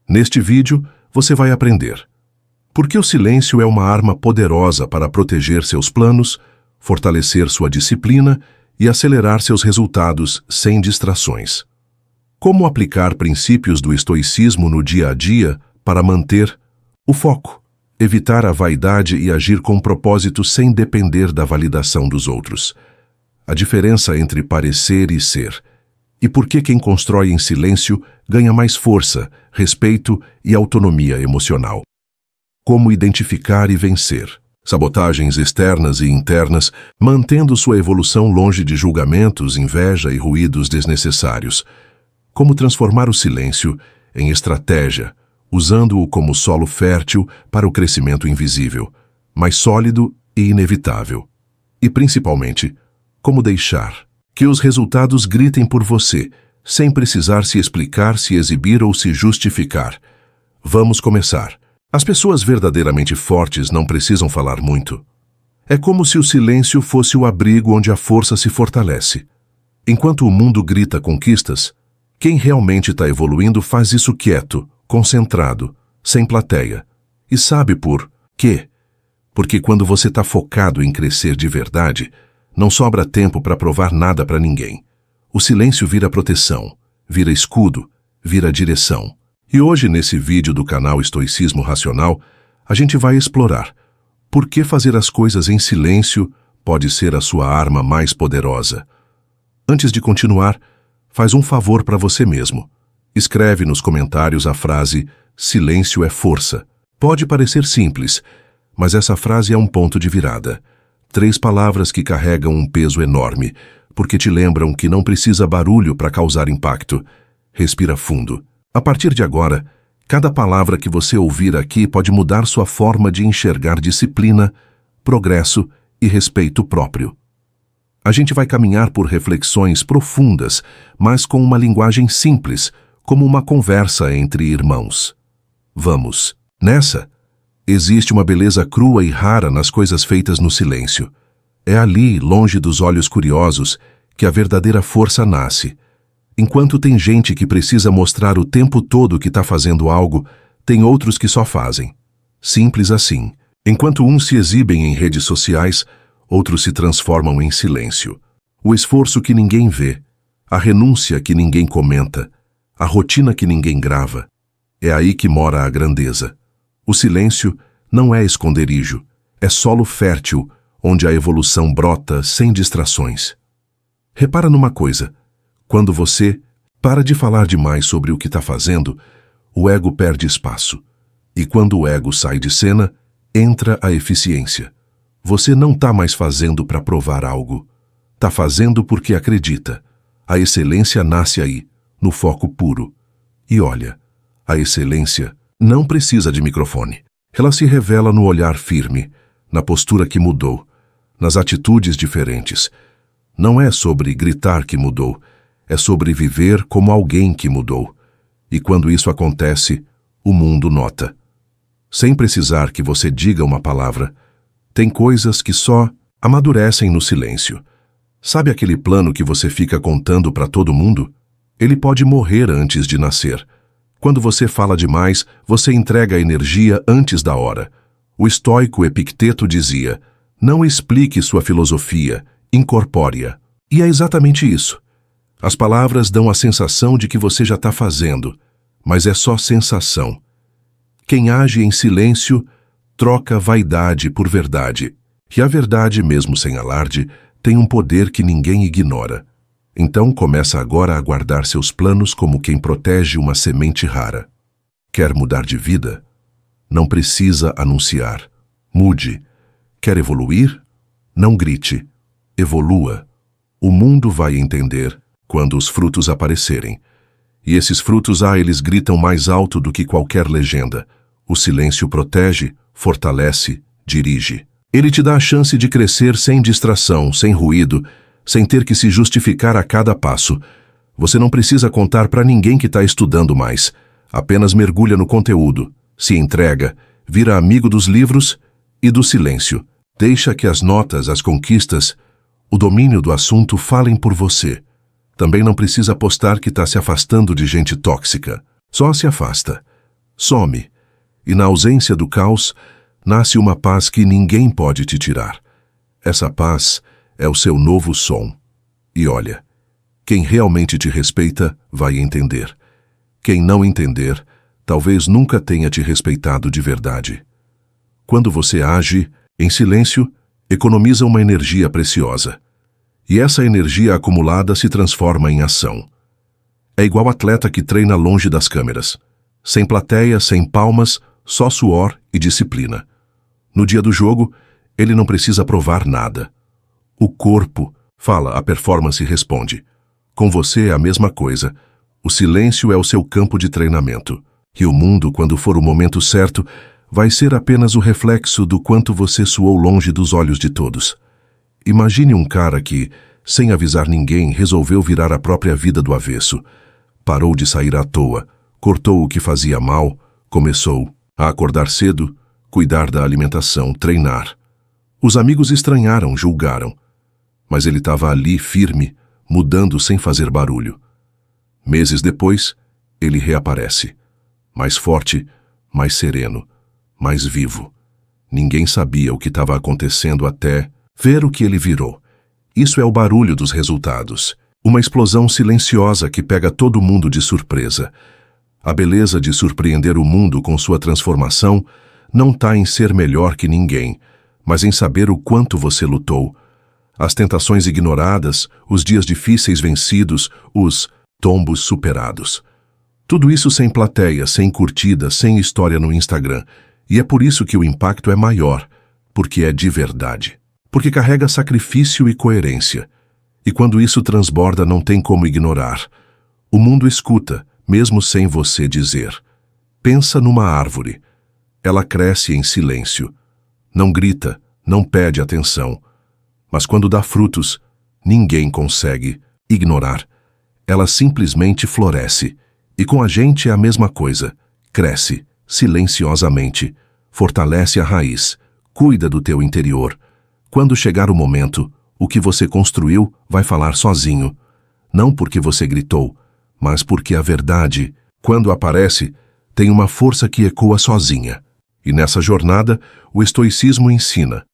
Neste vídeo, você vai aprender por que o silêncio é uma arma poderosa para proteger seus planos, fortalecer sua disciplina e acelerar seus resultados sem distrações. Como aplicar princípios do estoicismo no dia a dia para manter o foco, evitar a vaidade e agir com propósito sem depender da validação dos outros. A diferença entre parecer e ser. E por que quem constrói em silêncio ganha mais força, respeito e autonomia emocional. Como identificar e vencer sabotagens externas e internas, mantendo sua evolução longe de julgamentos, inveja e ruídos desnecessários. Como transformar o silêncio em estratégia, usando-o como solo fértil para o crescimento invisível, mais sólido e inevitável. E, principalmente, como deixar que os resultados gritem por você, sem precisar se explicar, se exibir ou se justificar. Vamos começar. As pessoas verdadeiramente fortes não precisam falar muito. É como se o silêncio fosse o abrigo onde a força se fortalece. Enquanto o mundo grita conquistas, quem realmente está evoluindo faz isso quieto, concentrado, sem plateia. E sabe por quê? Porque quando você está focado em crescer de verdade, não sobra tempo para provar nada para ninguém. O silêncio vira proteção, vira escudo, vira direção. E hoje, nesse vídeo do canal Estoicismo Racional, a gente vai explorar por que fazer as coisas em silêncio pode ser a sua arma mais poderosa. Antes de continuar, faz um favor para você mesmo. Escreve nos comentários a frase "Silêncio é força". Pode parecer simples, mas essa frase é um ponto de virada. 3 palavras que carregam um peso enorme, porque te lembram que não precisa barulho para causar impacto. Respira fundo. A partir de agora, cada palavra que você ouvir aqui pode mudar sua forma de enxergar disciplina, progresso e respeito próprio. A gente vai caminhar por reflexões profundas, mas com uma linguagem simples, como uma conversa entre irmãos. Vamos. Nessa, existe uma beleza crua e rara nas coisas feitas no silêncio. É ali, longe dos olhos curiosos, que a verdadeira força nasce. Enquanto tem gente que precisa mostrar o tempo todo que está fazendo algo, tem outros que só fazem. Simples assim. Enquanto uns se exibem em redes sociais, outros se transformam em silêncio. O esforço que ninguém vê, a renúncia que ninguém comenta, a rotina que ninguém grava. É aí que mora a grandeza. O silêncio não é esconderijo, é solo fértil, onde a evolução brota sem distrações. Repara numa coisa. Quando você para de falar demais sobre o que está fazendo, o ego perde espaço. E quando o ego sai de cena, entra a eficiência. Você não está mais fazendo para provar algo. Está fazendo porque acredita. A excelência nasce aí, no foco puro. E olha, a excelência não precisa de microfone. Ela se revela no olhar firme, na postura que mudou, nas atitudes diferentes. Não é sobre gritar que mudou, é sobre viver como alguém que mudou. E quando isso acontece, o mundo nota. Sem precisar que você diga uma palavra, tem coisas que só amadurecem no silêncio. Sabe aquele plano que você fica contando para todo mundo? Ele pode morrer antes de nascer. Quando você fala demais, você entrega a energia antes da hora. O estoico Epicteto dizia: não explique sua filosofia, incorpore-a. E é exatamente isso. As palavras dão a sensação de que você já está fazendo, mas é só sensação. Quem age em silêncio troca vaidade por verdade. E a verdade, mesmo sem alarde, tem um poder que ninguém ignora. Então começa agora a guardar seus planos como quem protege uma semente rara. Quer mudar de vida? Não precisa anunciar. Mude. Quer evoluir? Não grite. Evolua. O mundo vai entender quando os frutos aparecerem. E esses frutos, eles gritam mais alto do que qualquer legenda. O silêncio protege, fortalece, dirige. Ele te dá a chance de crescer sem distração, sem ruído, sem ter que se justificar a cada passo. Você não precisa contar para ninguém que está estudando mais. Apenas mergulha no conteúdo, se entrega, vira amigo dos livros e do silêncio. Deixa que as notas, as conquistas, o domínio do assunto falem por você. Também não precisa postar que está se afastando de gente tóxica. Só se afasta. some, e na ausência do caos, nasce uma paz que ninguém pode te tirar. Essa paz é o seu novo som. E olha, quem realmente te respeita vai entender. Quem não entender, talvez nunca tenha te respeitado de verdade. Quando você age, em silêncio, economiza uma energia preciosa. E essa energia acumulada se transforma em ação. É igual atleta que treina longe das câmeras. Sem plateia, sem palmas, só suor e disciplina. No dia do jogo, ele não precisa provar nada. O corpo fala, a performance responde. Com você é a mesma coisa. O silêncio é o seu campo de treinamento. E o mundo, quando for o momento certo, vai ser apenas o reflexo do quanto você suou longe dos olhos de todos. Imagine um cara que, sem avisar ninguém, resolveu virar a própria vida do avesso. Parou de sair à toa, cortou o que fazia mal, começou a acordar cedo, cuidar da alimentação, treinar. Os amigos estranharam, julgaram. Mas ele estava ali, firme, mudando sem fazer barulho. Meses depois, ele reaparece. Mais forte, mais sereno, mais vivo. Ninguém sabia o que estava acontecendo até ver o que ele virou. Isso é o barulho dos resultados. Uma explosão silenciosa que pega todo mundo de surpresa. A beleza de surpreender o mundo com sua transformação não está em ser melhor que ninguém, mas em saber o quanto você lutou. As tentações ignoradas, os dias difíceis vencidos, os tombos superados. Tudo isso sem plateia, sem curtida, sem história no Instagram. E é por isso que o impacto é maior, porque é de verdade. Porque carrega sacrifício e coerência. E quando isso transborda, não tem como ignorar. O mundo escuta, mesmo sem você dizer. Pensa numa árvore. Ela cresce em silêncio. Não grita, não pede atenção. Mas quando dá frutos, ninguém consegue ignorar. Ela simplesmente floresce. E com a gente é a mesma coisa. Cresce, silenciosamente. Fortalece a raiz. Cuida do teu interior. Quando chegar o momento, o que você construiu vai falar sozinho. Não porque você gritou, mas porque a verdade, quando aparece, tem uma força que ecoa sozinha. E nessa jornada, o estoicismo ensina.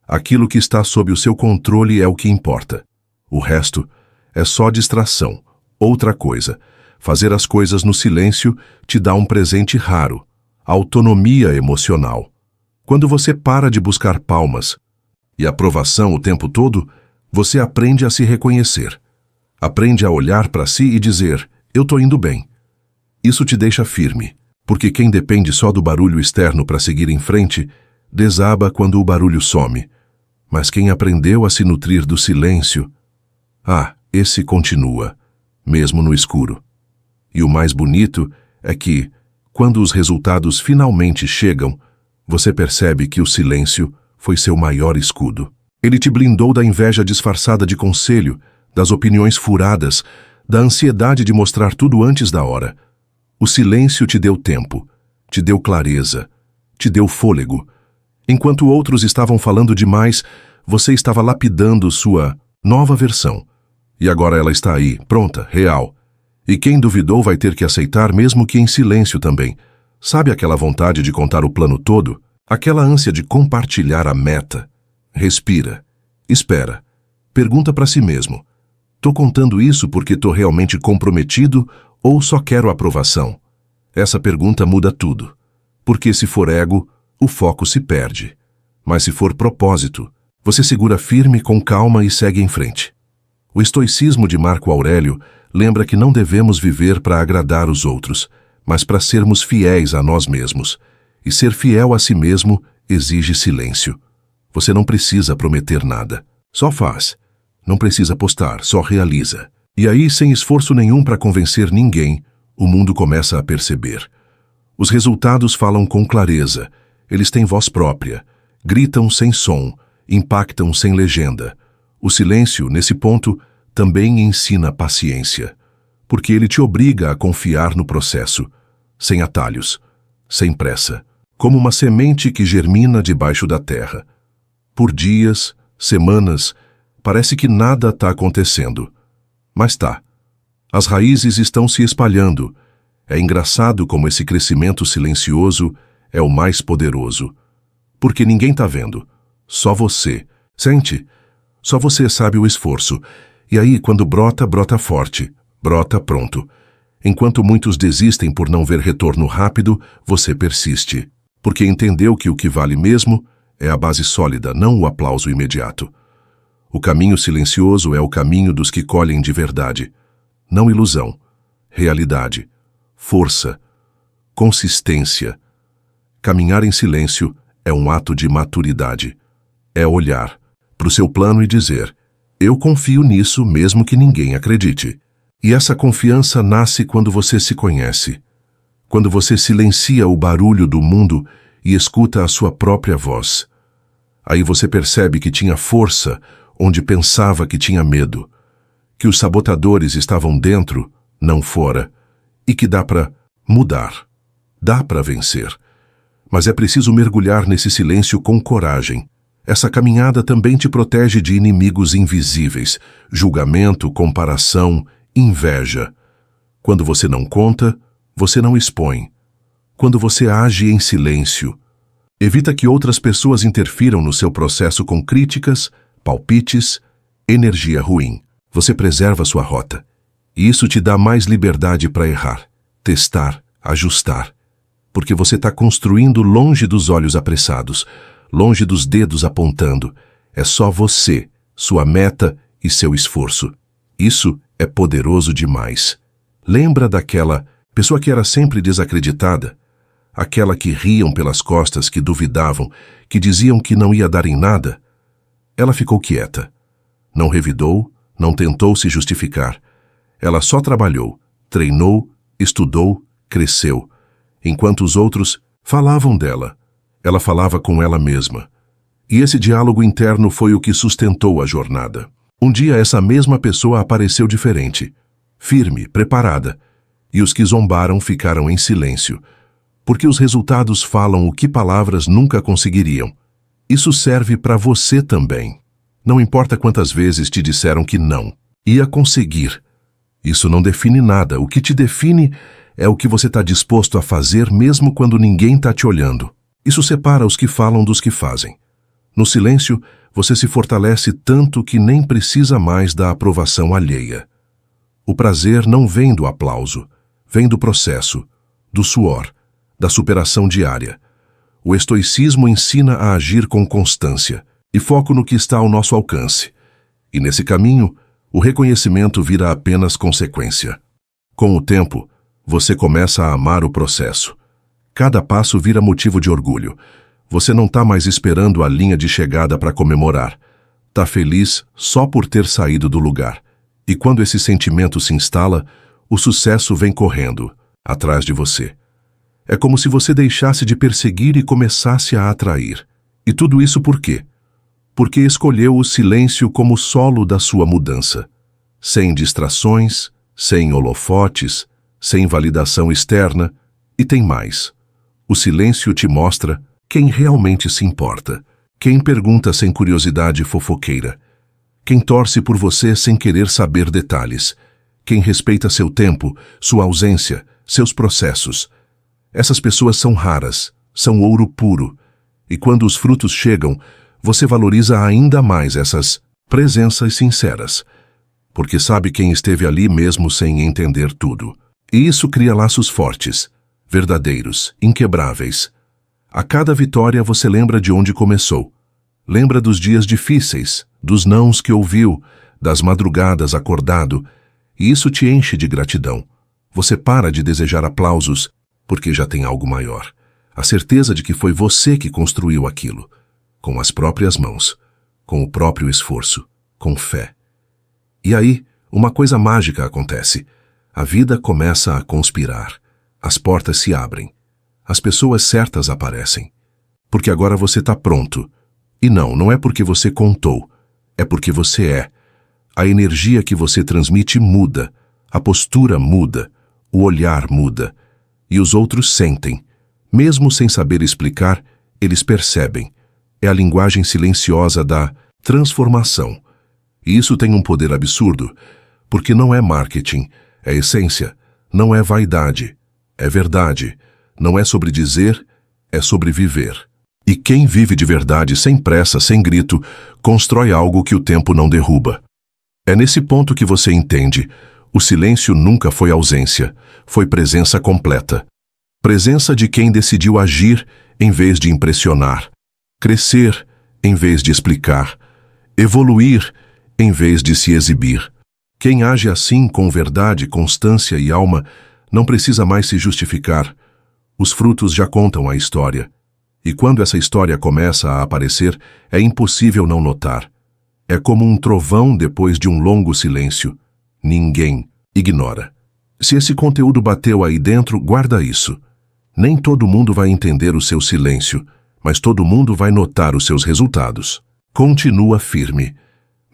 Aquilo que está sob o seu controle é o que importa. O resto é só distração. Outra coisa, fazer as coisas no silêncio te dá um presente raro, autonomia emocional. Quando você para de buscar palmas e aprovação o tempo todo, você aprende a se reconhecer. Aprende a olhar para si e dizer, eu tô indo bem. Isso te deixa firme, porque quem depende só do barulho externo para seguir em frente, desaba quando o barulho some. Mas quem aprendeu a se nutrir do silêncio, esse continua, mesmo no escuro. E o mais bonito é que, quando os resultados finalmente chegam, você percebe que o silêncio foi seu maior escudo. Ele te blindou da inveja disfarçada de conselho, das opiniões furadas, da ansiedade de mostrar tudo antes da hora. O silêncio te deu tempo, te deu clareza, te deu fôlego. Enquanto outros estavam falando demais, você estava lapidando sua nova versão. E agora ela está aí, pronta, real. E quem duvidou vai ter que aceitar mesmo que em silêncio também. Sabe aquela vontade de contar o plano todo? Aquela ânsia de compartilhar a meta? Respira. Espera. Pergunta para si mesmo. Tô contando isso porque tô realmente comprometido ou só quero aprovação? Essa pergunta muda tudo. Porque se for ego, o foco se perde. Mas se for propósito, você segura firme com calma e segue em frente. O estoicismo de Marco Aurélio lembra que não devemos viver para agradar os outros, mas para sermos fiéis a nós mesmos. E ser fiel a si mesmo exige silêncio. Você não precisa prometer nada. Só faz. Não precisa postar, só realiza. E aí, sem esforço nenhum para convencer ninguém, o mundo começa a perceber. Os resultados falam com clareza. Eles têm voz própria. Gritam sem som. Impactam sem legenda. O silêncio, nesse ponto, também ensina paciência. Porque ele te obriga a confiar no processo. Sem atalhos. Sem pressa. Como uma semente que germina debaixo da terra. Por dias, semanas, parece que nada está acontecendo. Mas tá. As raízes estão se espalhando. É engraçado como esse crescimento silencioso é o mais poderoso. Porque ninguém tá vendo. Só você. Sente? Só você sabe o esforço. E aí, quando brota, brota forte. Brota pronto. Enquanto muitos desistem por não ver retorno rápido, você persiste. Porque entendeu que o que vale mesmo é a base sólida, não o aplauso imediato. O caminho silencioso é o caminho dos que colhem de verdade. Não ilusão. Realidade. Força. Consistência. Caminhar em silêncio é um ato de maturidade. É olhar para o seu plano e dizer: eu confio nisso mesmo que ninguém acredite. E essa confiança nasce quando você se conhece. Quando você silencia o barulho do mundo e escuta a sua própria voz. Aí você percebe que tinha força onde pensava que tinha medo. Que os sabotadores estavam dentro, não fora. E que dá para mudar. Dá para vencer. Mas é preciso mergulhar nesse silêncio com coragem. Essa caminhada também te protege de inimigos invisíveis, julgamento, comparação, inveja. Quando você não conta, você não expõe. Quando você age em silêncio, evita que outras pessoas interfiram no seu processo com críticas, palpites, energia ruim. Você preserva sua rota. E isso te dá mais liberdade para errar, testar, ajustar. Porque você está construindo longe dos olhos apressados, longe dos dedos apontando. É só você, sua meta e seu esforço. Isso é poderoso demais. Lembra daquela pessoa que era sempre desacreditada? Aquela que riam pelas costas, que duvidavam, que diziam que não ia dar em nada? Ela ficou quieta. Não revidou, não tentou se justificar. Ela só trabalhou, treinou, estudou, cresceu. Enquanto os outros falavam dela, ela falava com ela mesma. E esse diálogo interno foi o que sustentou a jornada. Um dia essa mesma pessoa apareceu diferente, firme, preparada, e os que zombaram ficaram em silêncio, porque os resultados falam o que palavras nunca conseguiriam. Isso serve para você também. Não importa quantas vezes te disseram que não, ia conseguir. Isso não define nada. O que te define é o que você está disposto a fazer mesmo quando ninguém está te olhando. Isso separa os que falam dos que fazem. No silêncio, você se fortalece tanto que nem precisa mais da aprovação alheia. O prazer não vem do aplauso, vem do processo, do suor, da superação diária. O estoicismo ensina a agir com constância e foco no que está ao nosso alcance. E nesse caminho, o reconhecimento vira apenas consequência. Com o tempo, você começa a amar o processo. Cada passo vira motivo de orgulho. Você não está mais esperando a linha de chegada para comemorar. Está feliz só por ter saído do lugar. E quando esse sentimento se instala, o sucesso vem correndo, atrás de você. É como se você deixasse de perseguir e começasse a atrair. E tudo isso por quê? Porque escolheu o silêncio como solo da sua mudança. Sem distrações, sem holofotes, sem validação externa, e tem mais. O silêncio te mostra quem realmente se importa, quem pergunta sem curiosidade fofoqueira, quem torce por você sem querer saber detalhes, quem respeita seu tempo, sua ausência, seus processos. Essas pessoas são raras, são ouro puro, e quando os frutos chegam, você valoriza ainda mais essas presenças sinceras, porque sabe quem esteve ali mesmo sem entender tudo. E isso cria laços fortes, verdadeiros, inquebráveis. A cada vitória você lembra de onde começou. Lembra dos dias difíceis, dos nãos que ouviu, das madrugadas acordado, e isso te enche de gratidão. Você para de desejar aplausos, porque já tem algo maior. A certeza de que foi você que construiu aquilo, com as próprias mãos, com o próprio esforço, com fé. E aí, uma coisa mágica acontece. A vida começa a conspirar. As portas se abrem. As pessoas certas aparecem. Porque agora você está pronto. E não é porque você contou. É porque você é. A energia que você transmite muda. A postura muda. O olhar muda. E os outros sentem. Mesmo sem saber explicar, eles percebem. É a linguagem silenciosa da transformação. E isso tem um poder absurdo, porque não é marketing, é essência, não é vaidade, é verdade. Não é sobre dizer, é sobre viver. E quem vive de verdade sem pressa, sem grito, constrói algo que o tempo não derruba. É nesse ponto que você entende. O silêncio nunca foi ausência, foi presença completa. Presença de quem decidiu agir em vez de impressionar, crescer em vez de explicar, evoluir em vez de se exibir. Quem age assim com verdade, constância e alma não precisa mais se justificar. Os frutos já contam a história. E quando essa história começa a aparecer, é impossível não notar. É como um trovão depois de um longo silêncio. Ninguém ignora. Se esse conteúdo bateu aí dentro, guarda isso. Nem todo mundo vai entender o seu silêncio, mas todo mundo vai notar os seus resultados. Continua firme.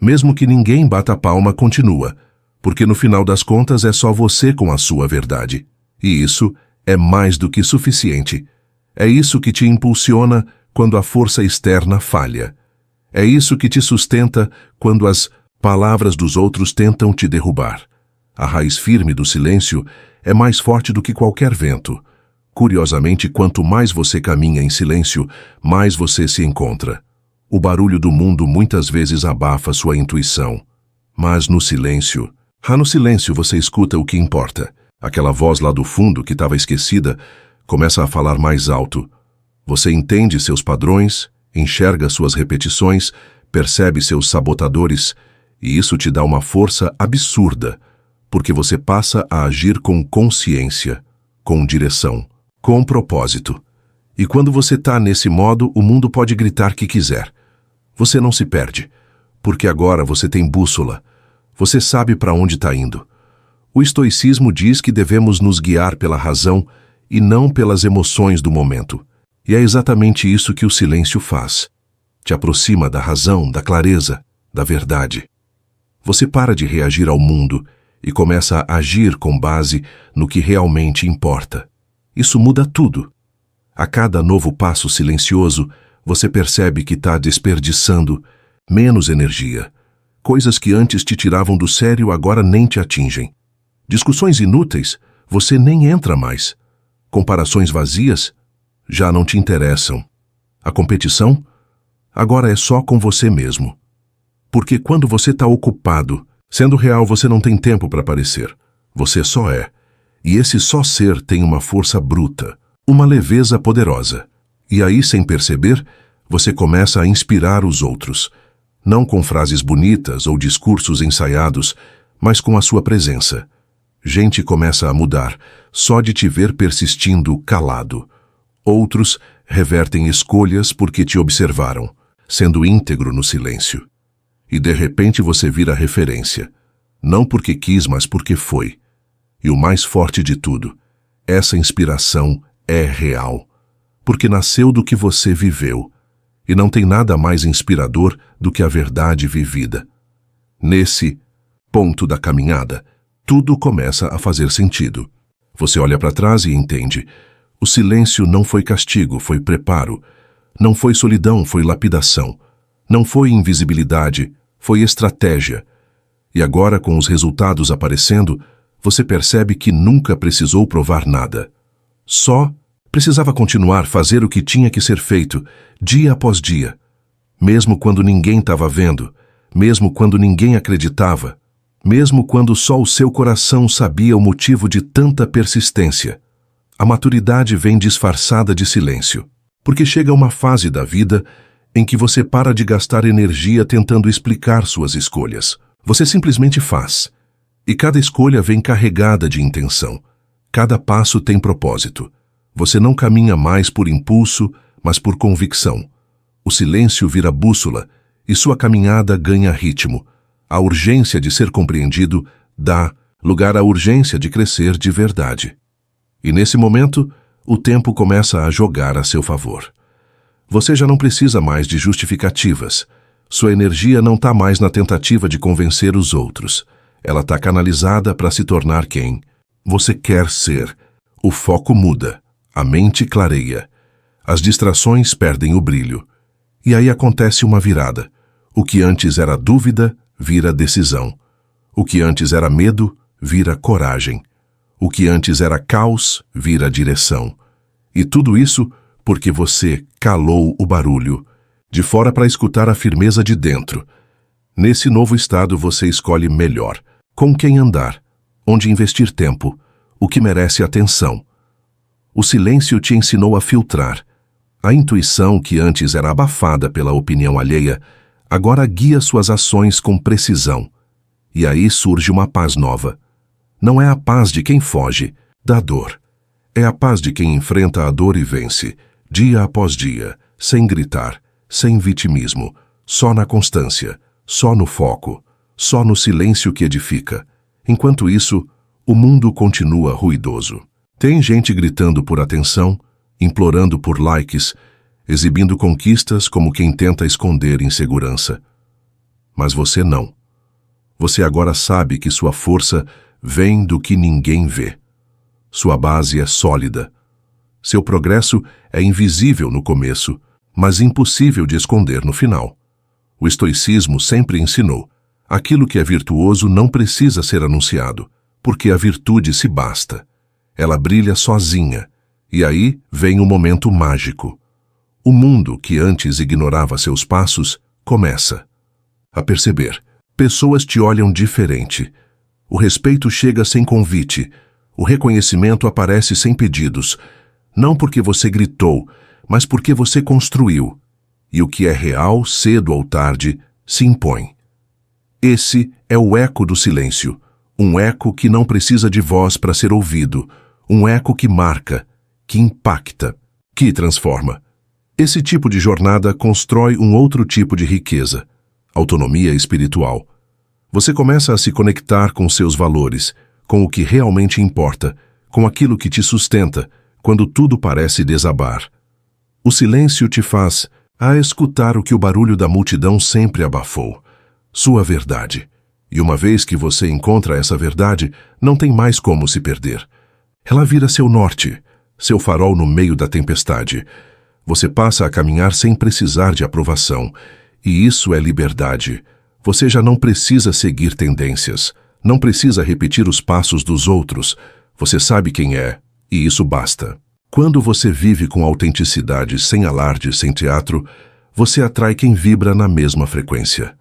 Mesmo que ninguém bata a palma, continua, porque no final das contas é só você com a sua verdade. E isso é mais do que suficiente. É isso que te impulsiona quando a força externa falha. É isso que te sustenta quando as palavras dos outros tentam te derrubar. A raiz firme do silêncio é mais forte do que qualquer vento. Curiosamente, quanto mais você caminha em silêncio, mais você se encontra. O barulho do mundo muitas vezes abafa sua intuição. Mas no silêncio você escuta o que importa. Aquela voz lá do fundo que estava esquecida começa a falar mais alto. Você entende seus padrões, enxerga suas repetições, percebe seus sabotadores, e isso te dá uma força absurda, porque você passa a agir com consciência, com direção, com propósito. E quando você está nesse modo, o mundo pode gritar que quiser. Você não se perde, porque agora você tem bússola. Você sabe para onde está indo. O estoicismo diz que devemos nos guiar pela razão e não pelas emoções do momento. E é exatamente isso que o silêncio faz. Te aproxima da razão, da clareza, da verdade. Você para de reagir ao mundo e começa a agir com base no que realmente importa. Isso muda tudo. A cada novo passo silencioso, você percebe que está desperdiçando menos energia. Coisas que antes te tiravam do sério agora nem te atingem. Discussões inúteis, você nem entra mais. Comparações vazias já não te interessam. A competição agora é só com você mesmo. Porque quando você está ocupado, sendo real, você não tem tempo para aparecer. Você só é. E esse só ser tem uma força bruta, uma leveza poderosa. E aí, sem perceber, você começa a inspirar os outros. Não com frases bonitas ou discursos ensaiados, mas com a sua presença. Gente começa a mudar, só de te ver persistindo calado. Outros revertem escolhas porque te observaram, sendo íntegro no silêncio. E de repente você vira referência. Não porque quis, mas porque foi. E o mais forte de tudo, essa inspiração é real. Porque nasceu do que você viveu. E não tem nada mais inspirador do que a verdade vivida. Nesse ponto da caminhada, tudo começa a fazer sentido. Você olha para trás e entende. O silêncio não foi castigo, foi preparo. Não foi solidão, foi lapidação. Não foi invisibilidade, foi estratégia. E agora, com os resultados aparecendo, você percebe que nunca precisou provar nada. Só precisava continuar a fazer o que tinha que ser feito, dia após dia. Mesmo quando ninguém estava vendo, mesmo quando ninguém acreditava, mesmo quando só o seu coração sabia o motivo de tanta persistência. A maturidade vem disfarçada de silêncio, porque chega uma fase da vida em que você para de gastar energia tentando explicar suas escolhas. Você simplesmente faz. E cada escolha vem carregada de intenção. Cada passo tem propósito. Você não caminha mais por impulso, mas por convicção. O silêncio vira bússola e sua caminhada ganha ritmo. A urgência de ser compreendido dá lugar à urgência de crescer de verdade. E nesse momento, o tempo começa a jogar a seu favor. Você já não precisa mais de justificativas. Sua energia não está mais na tentativa de convencer os outros. Ela está canalizada para se tornar quem você quer ser. O foco muda. A mente clareia. As distrações perdem o brilho. E aí acontece uma virada. O que antes era dúvida, vira decisão. O que antes era medo, vira coragem. O que antes era caos vira direção. E tudo isso porque você calou o barulho, de fora para escutar a firmeza de dentro. Nesse novo estado você escolhe melhor, com quem andar, onde investir tempo, o que merece atenção. O silêncio te ensinou a filtrar. A intuição que antes era abafada pela opinião alheia, agora guia suas ações com precisão. E aí surge uma paz nova. Não é a paz de quem foge da dor. É a paz de quem enfrenta a dor e vence, dia após dia, sem gritar, sem vitimismo, só na constância, só no foco, só no silêncio que edifica. Enquanto isso, o mundo continua ruidoso. Tem gente gritando por atenção, implorando por likes, exibindo conquistas como quem tenta esconder insegurança. Mas você não. Você agora sabe que sua força vem do que ninguém vê. Sua base é sólida. Seu progresso é invisível no começo, mas impossível de esconder no final. O estoicismo sempre ensinou: aquilo que é virtuoso não precisa ser anunciado, porque a virtude se basta. Ela brilha sozinha, e aí vem o momento mágico. O mundo que antes ignorava seus passos começa a perceber. Pessoas te olham diferente. O respeito chega sem convite. O reconhecimento aparece sem pedidos. Não porque você gritou, mas porque você construiu. E o que é real, cedo ou tarde, se impõe. Esse é o eco do silêncio. Um eco que não precisa de voz para ser ouvido. Um eco que marca, que impacta, que transforma. Esse tipo de jornada constrói um outro tipo de riqueza, autonomia espiritual. Você começa a se conectar com seus valores, com o que realmente importa, com aquilo que te sustenta, quando tudo parece desabar. O silêncio te faz escutar o que o barulho da multidão sempre abafou, sua verdade. E uma vez que você encontra essa verdade, não tem mais como se perder. Ela vira seu norte, seu farol no meio da tempestade. Você passa a caminhar sem precisar de aprovação, e isso é liberdade. Você já não precisa seguir tendências, não precisa repetir os passos dos outros. Você sabe quem é, e isso basta. Quando você vive com autenticidade, sem alarde, sem teatro, você atrai quem vibra na mesma frequência.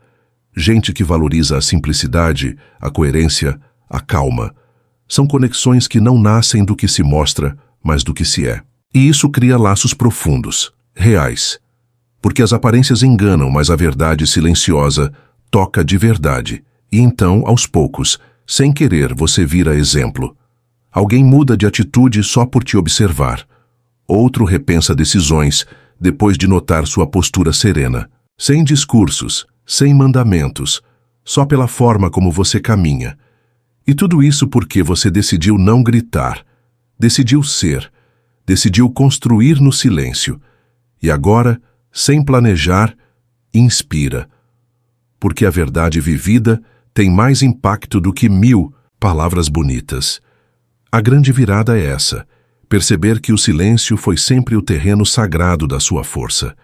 Gente que valoriza a simplicidade, a coerência, a calma. São conexões que não nascem do que se mostra, mas do que se é. E isso cria laços profundos, reais. Porque as aparências enganam, mas a verdade silenciosa toca de verdade. E então, aos poucos, sem querer, você vira exemplo. Alguém muda de atitude só por te observar. Outro repensa decisões, depois de notar sua postura serena. Sem discursos, sem mandamentos, só pela forma como você caminha. E tudo isso porque você decidiu não gritar, decidiu ser, decidiu construir no silêncio. E agora, sem planejar, inspira. Porque a verdade vivida tem mais impacto do que 1000 palavras bonitas. A grande virada é essa: perceber que o silêncio foi sempre o terreno sagrado da sua força.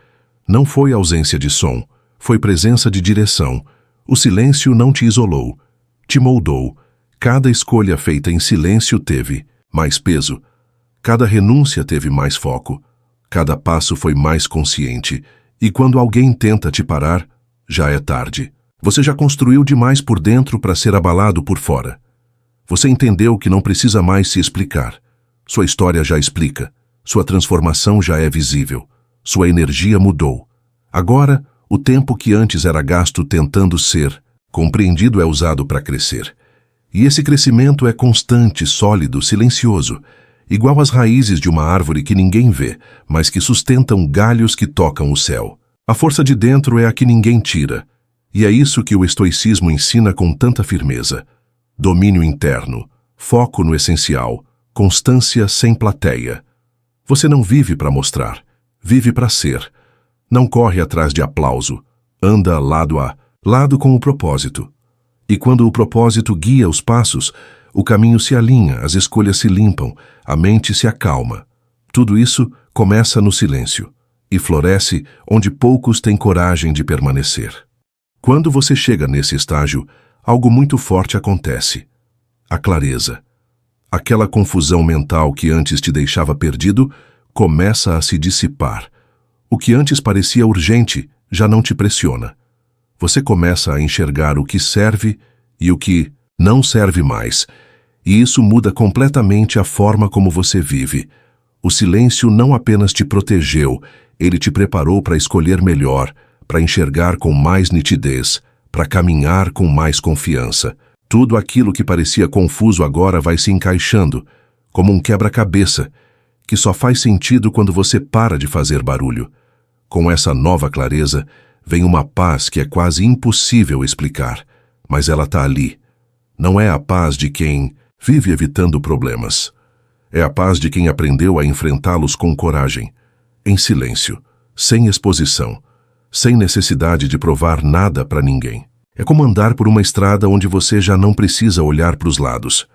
Não foi ausência de som, foi presença de direção. O silêncio não te isolou, te moldou. Cada escolha feita em silêncio teve mais peso. Cada renúncia teve mais foco. Cada passo foi mais consciente. E quando alguém tenta te parar, já é tarde. Você já construiu demais por dentro para ser abalado por fora. Você entendeu que não precisa mais se explicar. Sua história já explica. Sua transformação já é visível. Sua energia mudou. Agora, o tempo que antes era gasto tentando ser compreendido é usado para crescer. E esse crescimento é constante, sólido, silencioso, igual às raízes de uma árvore que ninguém vê, mas que sustentam galhos que tocam o céu. A força de dentro é a que ninguém tira. E é isso que o estoicismo ensina com tanta firmeza. Domínio interno, foco no essencial, constância sem plateia. Você não vive para mostrar, vive para ser. Não corre atrás de aplauso, anda lado a lado com o propósito. E quando o propósito guia os passos, o caminho se alinha, as escolhas se limpam, a mente se acalma. Tudo isso começa no silêncio e floresce onde poucos têm coragem de permanecer. Quando você chega nesse estágio, algo muito forte acontece. A clareza. Aquela confusão mental que antes te deixava perdido começa a se dissipar. O que antes parecia urgente já não te pressiona. Você começa a enxergar o que serve e o que não serve mais. E isso muda completamente a forma como você vive. O silêncio não apenas te protegeu, ele te preparou para escolher melhor, para enxergar com mais nitidez, para caminhar com mais confiança. Tudo aquilo que parecia confuso agora vai se encaixando, como um quebra-cabeça, que só faz sentido quando você para de fazer barulho. Com essa nova clareza, vem uma paz que é quase impossível explicar, mas ela está ali. Não é a paz de quem vive evitando problemas. É a paz de quem aprendeu a enfrentá-los com coragem, em silêncio, sem exposição, sem necessidade de provar nada para ninguém. É como andar por uma estrada onde você já não precisa olhar para os lados.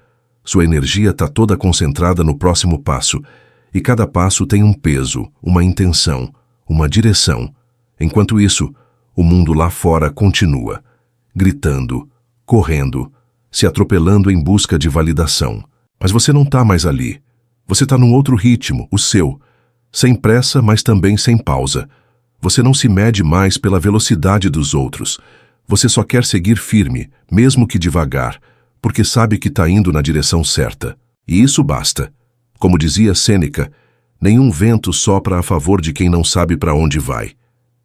Sua energia está toda concentrada no próximo passo, e cada passo tem um peso, uma intenção, uma direção. Enquanto isso, o mundo lá fora continua, gritando, correndo, se atropelando em busca de validação. Mas você não está mais ali. Você está num outro ritmo, o seu, sem pressa, mas também sem pausa. Você não se mede mais pela velocidade dos outros. Você só quer seguir firme, mesmo que devagar, porque sabe que está indo na direção certa. E isso basta. Como dizia Sêneca, nenhum vento sopra a favor de quem não sabe para onde vai.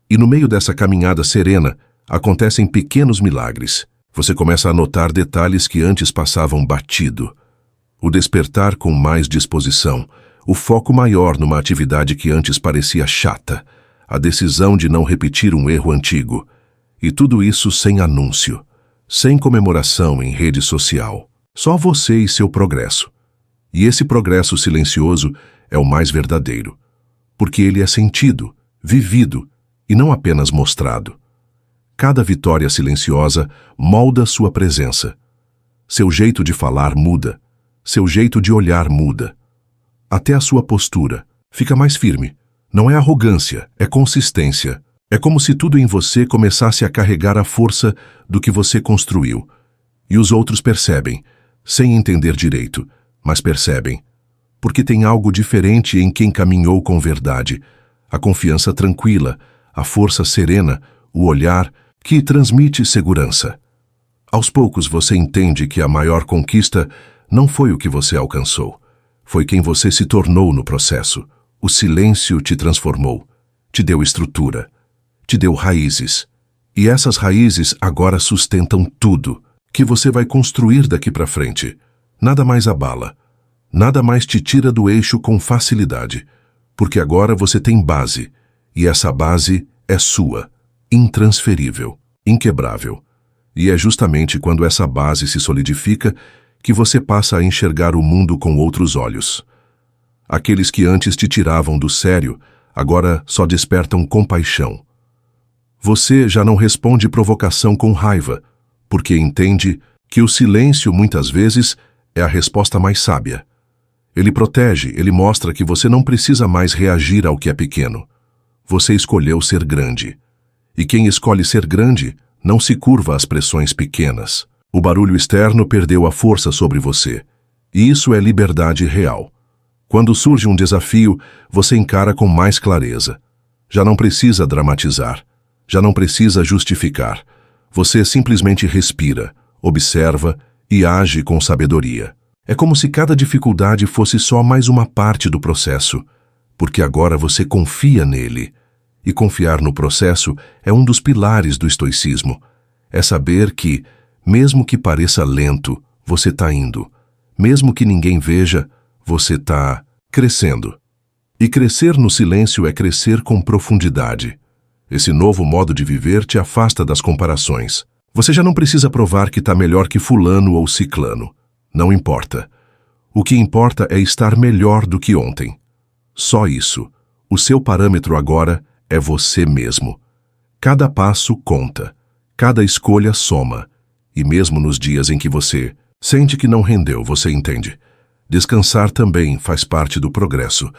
E no meio dessa caminhada serena, acontecem pequenos milagres. Você começa a notar detalhes que antes passavam batido. O despertar com mais disposição, o foco maior numa atividade que antes parecia chata, a decisão de não repetir um erro antigo. E tudo isso sem anúncio, sem comemoração em rede social. Só você e seu progresso. E esse progresso silencioso é o mais verdadeiro, porque ele é sentido, vivido e não apenas mostrado. Cada vitória silenciosa molda sua presença. Seu jeito de falar muda, seu jeito de olhar muda. Até a sua postura fica mais firme. Não é arrogância, é consistência. É como se tudo em você começasse a carregar a força do que você construiu. E os outros percebem, sem entender direito, mas percebem. Porque tem algo diferente em quem caminhou com verdade. A confiança tranquila, a força serena, o olhar que transmite segurança. Aos poucos você entende que a maior conquista não foi o que você alcançou. Foi quem você se tornou no processo. O silêncio te transformou, te deu estrutura. Te deu raízes. E essas raízes agora sustentam tudo que você vai construir daqui para frente. Nada mais abala. Nada mais te tira do eixo com facilidade. Porque agora você tem base. E essa base é sua. Intransferível. Inquebrável. E é justamente quando essa base se solidifica que você passa a enxergar o mundo com outros olhos. Aqueles que antes te tiravam do sério, agora só despertam compaixão. Você já não responde provocação com raiva, porque entende que o silêncio, muitas vezes, é a resposta mais sábia. Ele protege, ele mostra que você não precisa mais reagir ao que é pequeno. Você escolheu ser grande. E quem escolhe ser grande não se curva às pressões pequenas. O barulho externo perdeu a força sobre você. E isso é liberdade real. Quando surge um desafio, você encara com mais clareza. Já não precisa dramatizar. Já não precisa justificar. Você simplesmente respira, observa e age com sabedoria. É como se cada dificuldade fosse só mais uma parte do processo, porque agora você confia nele. E confiar no processo é um dos pilares do estoicismo. É saber que, mesmo que pareça lento, você está indo. Mesmo que ninguém veja, você está crescendo. E crescer no silêncio é crescer com profundidade. Esse novo modo de viver te afasta das comparações. Você já não precisa provar que está melhor que fulano ou ciclano. Não importa. O que importa é estar melhor do que ontem. Só isso. O seu parâmetro agora é você mesmo. Cada passo conta. Cada escolha soma. E mesmo nos dias em que você sente que não rendeu, você entende. Descansar também faz parte do progresso.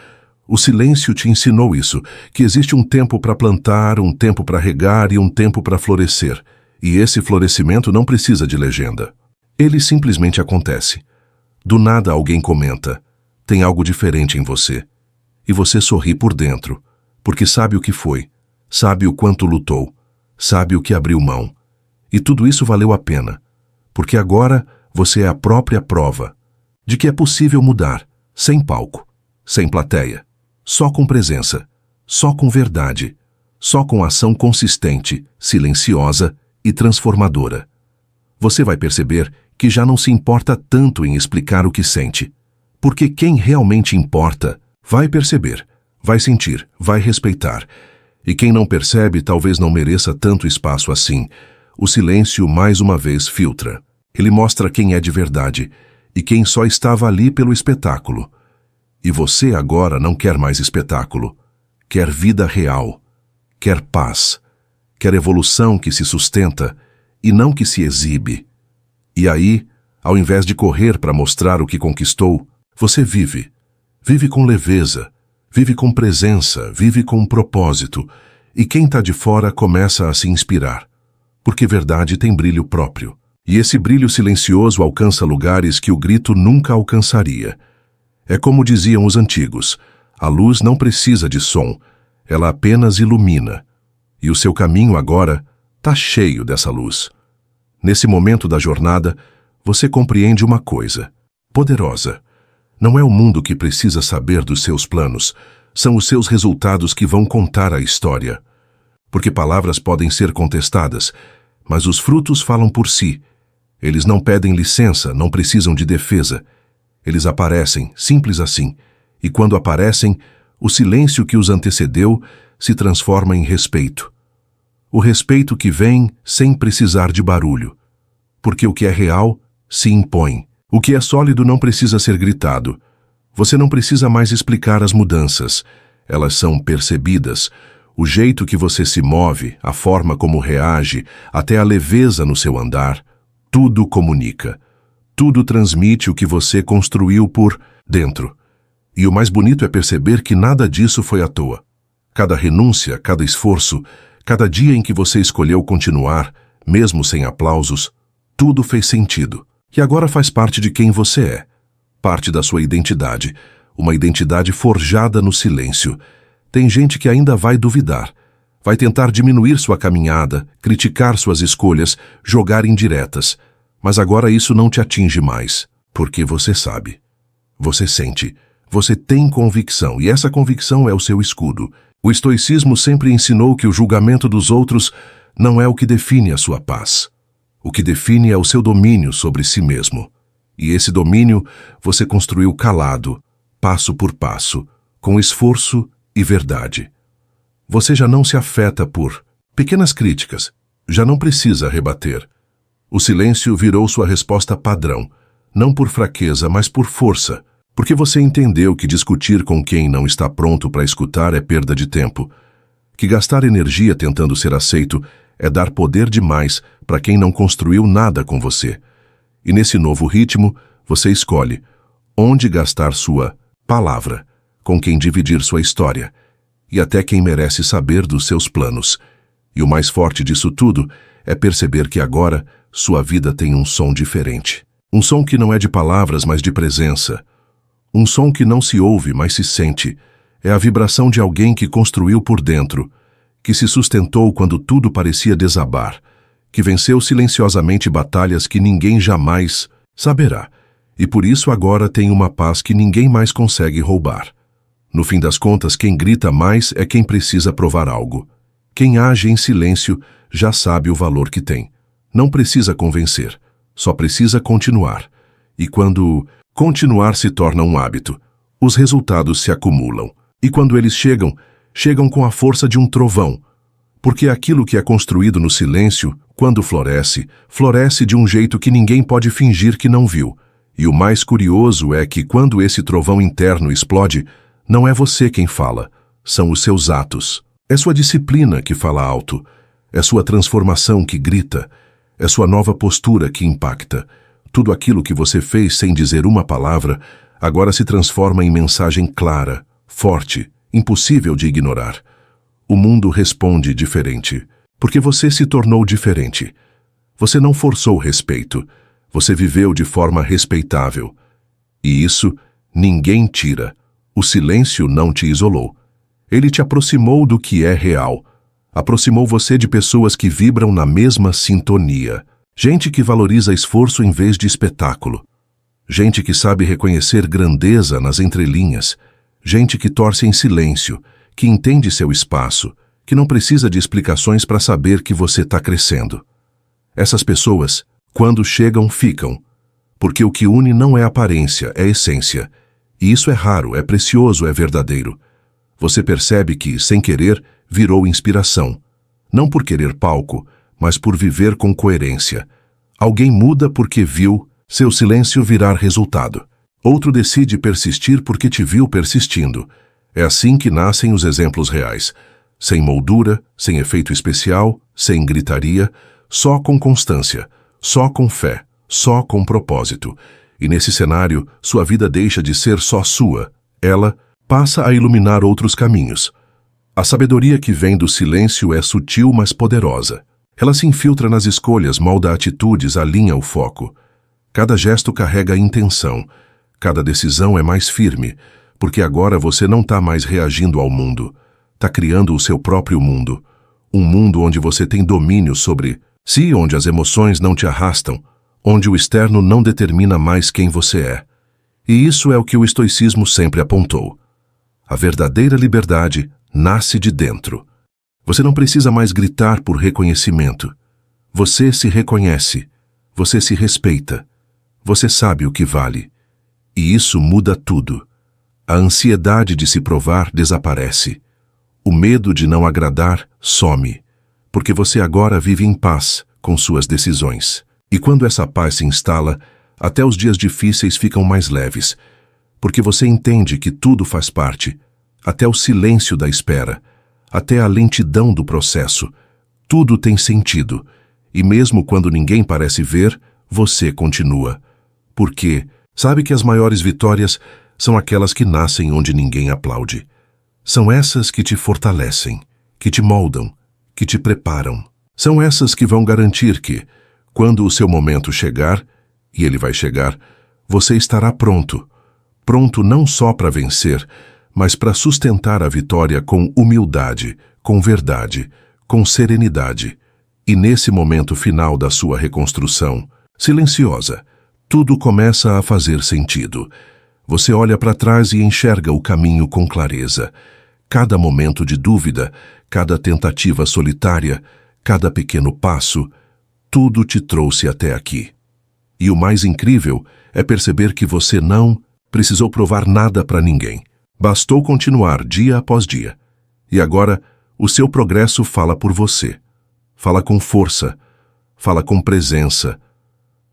O silêncio te ensinou isso, que existe um tempo para plantar, um tempo para regar e um tempo para florescer. E esse florescimento não precisa de legenda. Ele simplesmente acontece. Do nada alguém comenta: tem algo diferente em você. E você sorri por dentro, porque sabe o que foi, sabe o quanto lutou, sabe o que abriu mão. E tudo isso valeu a pena, porque agora você é a própria prova de que é possível mudar, sem palco, sem plateia, só com presença, só com verdade, só com ação consistente, silenciosa e transformadora. Você vai perceber que já não se importa tanto em explicar o que sente, porque quem realmente importa vai perceber, vai sentir, vai respeitar. E quem não percebe talvez não mereça tanto espaço assim. O silêncio mais uma vez filtra. Ele mostra quem é de verdade e quem só estava ali pelo espetáculo. E você agora não quer mais espetáculo. Quer vida real. Quer paz. Quer evolução que se sustenta e não que se exibe. E aí, ao invés de correr para mostrar o que conquistou, você vive. Vive com leveza, vive com presença, vive com propósito. E quem está de fora começa a se inspirar. Porque verdade tem brilho próprio. E esse brilho silencioso alcança lugares que o grito nunca alcançaria. É como diziam os antigos: a luz não precisa de som, ela apenas ilumina. E o seu caminho agora está cheio dessa luz. Nesse momento da jornada, você compreende uma coisa poderosa. Não é o mundo que precisa saber dos seus planos, são os seus resultados que vão contar a história. Porque palavras podem ser contestadas, mas os frutos falam por si. Eles não pedem licença, não precisam de defesa. Eles aparecem, simples assim. E quando aparecem, o silêncio que os antecedeu se transforma em respeito. O respeito que vem sem precisar de barulho. Porque o que é real se impõe. O que é sólido não precisa ser gritado. Você não precisa mais explicar as mudanças. Elas são percebidas. O jeito que você se move, a forma como reage, até a leveza no seu andar, tudo comunica. Tudo transmite o que você construiu por dentro. E o mais bonito é perceber que nada disso foi à toa. Cada renúncia, cada esforço, cada dia em que você escolheu continuar, mesmo sem aplausos, tudo fez sentido. E agora faz parte de quem você é. Parte da sua identidade. Uma identidade forjada no silêncio. Tem gente que ainda vai duvidar. Vai tentar diminuir sua caminhada, criticar suas escolhas, jogar indiretas. Mas agora isso não te atinge mais. Porque você sabe. Você sente. Você tem convicção. E essa convicção é o seu escudo. O estoicismo sempre ensinou que o julgamento dos outros não é o que define a sua paz. O que define é o seu domínio sobre si mesmo. E esse domínio você construiu calado, passo por passo, com esforço e verdade. Você já não se afeta por pequenas críticas, já não precisa rebater. O silêncio virou sua resposta padrão, não por fraqueza, mas por força, porque você entendeu que discutir com quem não está pronto para escutar é perda de tempo, que gastar energia tentando ser aceito é dar poder demais para quem não construiu nada com você. E nesse novo ritmo, você escolhe onde gastar sua palavra, com quem dividir sua história, e até quem merece saber dos seus planos. E o mais forte disso tudo é perceber que agora sua vida tem um som diferente. Um som que não é de palavras, mas de presença. Um som que não se ouve, mas se sente. É a vibração de alguém que construiu por dentro, que se sustentou quando tudo parecia desabar, que venceu silenciosamente batalhas que ninguém jamais saberá, e por isso agora tem uma paz que ninguém mais consegue roubar. No fim das contas, quem grita mais é quem precisa provar algo. Quem age em silêncio já sabe o valor que tem. Não precisa convencer, só precisa continuar. E quando continuar se torna um hábito, os resultados se acumulam. E quando eles chegam com a força de um trovão, porque aquilo que é construído no silêncio, quando floresce, floresce de um jeito que ninguém pode fingir que não viu. E o mais curioso é que quando esse trovão interno explode, não é você quem fala, são os seus atos. É sua disciplina que fala alto, é sua transformação que grita, é sua nova postura que impacta. Tudo aquilo que você fez sem dizer uma palavra, agora se transforma em mensagem clara, forte, impossível de ignorar. O mundo responde diferente, porque você se tornou diferente. Você não forçou respeito, você viveu de forma respeitável. E isso ninguém tira. O silêncio não te isolou. Ele te aproximou do que é real. Aproximou você de pessoas que vibram na mesma sintonia. Gente que valoriza esforço em vez de espetáculo. Gente que sabe reconhecer grandeza nas entrelinhas. Gente que torce em silêncio, que entende seu espaço, que não precisa de explicações para saber que você está crescendo. Essas pessoas, quando chegam, ficam. Porque o que une não é aparência, é essência. E isso é raro, é precioso, é verdadeiro. Você percebe que, sem querer, virou inspiração. Não por querer palco, mas por viver com coerência. Alguém muda porque viu seu silêncio virar resultado. Outro decide persistir porque te viu persistindo. É assim que nascem os exemplos reais. Sem moldura, sem efeito especial, sem gritaria, só com constância, só com fé, só com propósito. E nesse cenário, sua vida deixa de ser só sua. Ela passa a iluminar outros caminhos. A sabedoria que vem do silêncio é sutil, mas poderosa. Ela se infiltra nas escolhas, molda atitudes, alinha o foco. Cada gesto carrega intenção. Cada decisão é mais firme, porque agora você não está mais reagindo ao mundo. Está criando o seu próprio mundo. Um mundo onde você tem domínio sobre si, onde as emoções não te arrastam, onde o externo não determina mais quem você é. E isso é o que o estoicismo sempre apontou. A verdadeira liberdade nasce de dentro. Você não precisa mais gritar por reconhecimento. Você se reconhece. Você se respeita. Você sabe o que vale. E isso muda tudo. A ansiedade de se provar desaparece. O medo de não agradar some, porque você agora vive em paz com suas decisões. E quando essa paz se instala, até os dias difíceis ficam mais leves, porque você entende que tudo faz parte, até o silêncio da espera, até a lentidão do processo. Tudo tem sentido, e mesmo quando ninguém parece ver, você continua. Porque sabe que as maiores vitórias são aquelas que nascem onde ninguém aplaude. São essas que te fortalecem, que te moldam, que te preparam. São essas que vão garantir que, quando o seu momento chegar, e ele vai chegar, você estará pronto. Pronto não só para vencer, mas para sustentar a vitória com humildade, com verdade, com serenidade. E nesse momento final da sua reconstrução, silenciosa, tudo começa a fazer sentido. Você olha para trás e enxerga o caminho com clareza. Cada momento de dúvida, cada tentativa solitária, cada pequeno passo, tudo te trouxe até aqui. E o mais incrível é perceber que você não precisou provar nada para ninguém. Bastou continuar dia após dia. E agora, o seu progresso fala por você. Fala com força, fala com presença,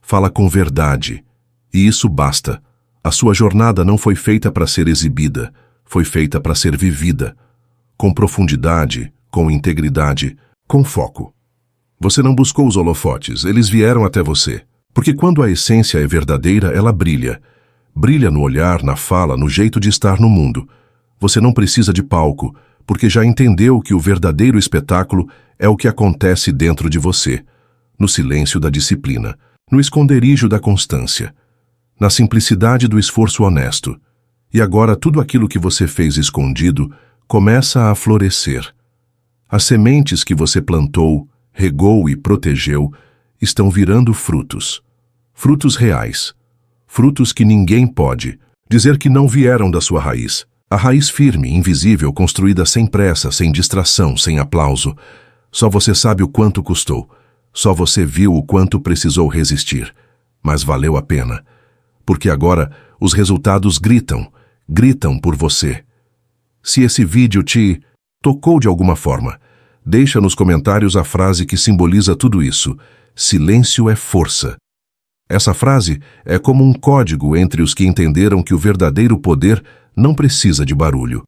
fala com verdade. E isso basta. A sua jornada não foi feita para ser exibida, foi feita para ser vivida. Com profundidade, com integridade, com foco. Você não buscou os holofotes, eles vieram até você. Porque quando a essência é verdadeira, ela brilha. Brilha no olhar, na fala, no jeito de estar no mundo. Você não precisa de palco, porque já entendeu que o verdadeiro espetáculo é o que acontece dentro de você, no silêncio da disciplina, no esconderijo da constância, na simplicidade do esforço honesto. E agora tudo aquilo que você fez escondido começa a florescer. As sementes que você plantou, regou e protegeu estão virando frutos. Frutos reais. Frutos que ninguém pode dizer que não vieram da sua raiz. A raiz firme, invisível, construída sem pressa, sem distração, sem aplauso. Só você sabe o quanto custou. Só você viu o quanto precisou resistir. Mas valeu a pena. Porque agora os resultados gritam por você. Se esse vídeo te tocou de alguma forma, deixa nos comentários a frase que simboliza tudo isso. Silêncio é força. Essa frase é como um código entre os que entenderam que o verdadeiro poder não precisa de barulho.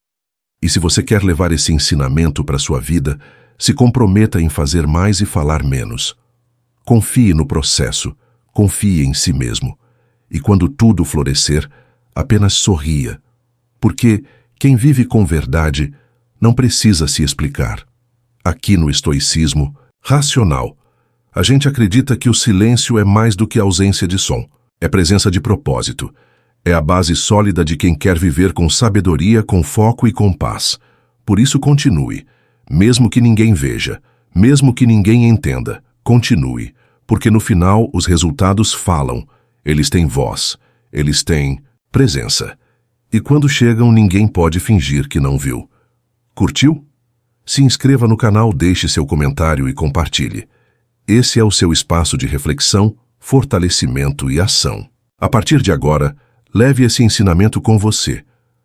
E se você quer levar esse ensinamento para sua vida, se comprometa em fazer mais e falar menos. Confie no processo, confie em si mesmo. E quando tudo florescer, apenas sorria. Porque quem vive com verdade não precisa se explicar. Aqui no estoicismo racional, a gente acredita que o silêncio é mais do que ausência de som. É presença de propósito. É a base sólida de quem quer viver com sabedoria, com foco e com paz. Por isso continue. Mesmo que ninguém veja, mesmo que ninguém entenda, continue. Porque no final os resultados falam. Eles têm voz. Eles têm presença. E quando chegam, ninguém pode fingir que não viu. Curtiu? Se inscreva no canal, deixe seu comentário e compartilhe. Esse é o seu espaço de reflexão, fortalecimento e ação. A partir de agora, leve esse ensinamento com você.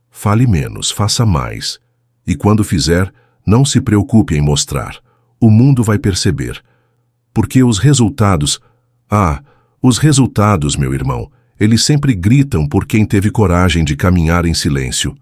Fale menos, faça mais. E quando fizer, não se preocupe em mostrar. O mundo vai perceber. Porque os resultados... os resultados, meu irmão, eles sempre gritam por quem teve coragem de caminhar em silêncio.